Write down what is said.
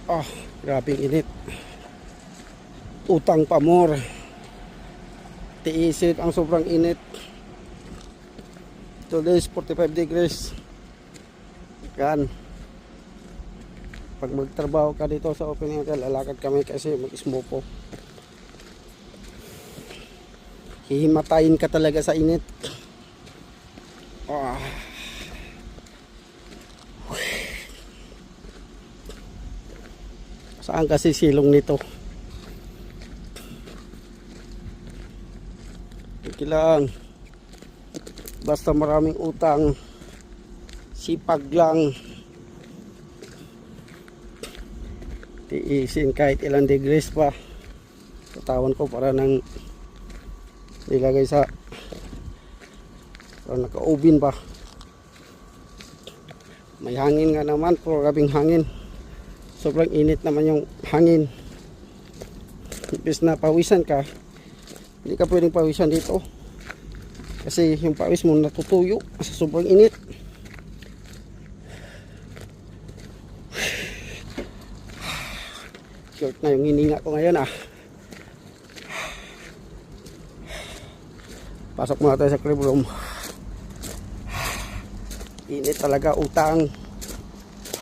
Ah, grabing init. Utang pa more. Tiisin ang sobrang init. Today is 45 degrees. Yan. Pag magtrabaho ka dito sa open area, lalakad kami kasi mag-smopo. Hihimatayin ka talaga sa init. Ah. Saan kasi silong nito? Okay lang. Basta maraming utang, sipag lang. Tiisin kahit ilang degrees pa. Katawan ko para nang nilagay sa para naka-oven pa. May hangin nga naman, pero grabing hangin. Sobrang init naman yung hangin. Imbes na pawisan ka, hindi ka pwedeng pawisan dito. Kasi yung pawis mo natutuyo sa sobrang init. Short na yung hininga ko ngayon ah. Pasok muna tayo sa crib room. Init talaga, utang.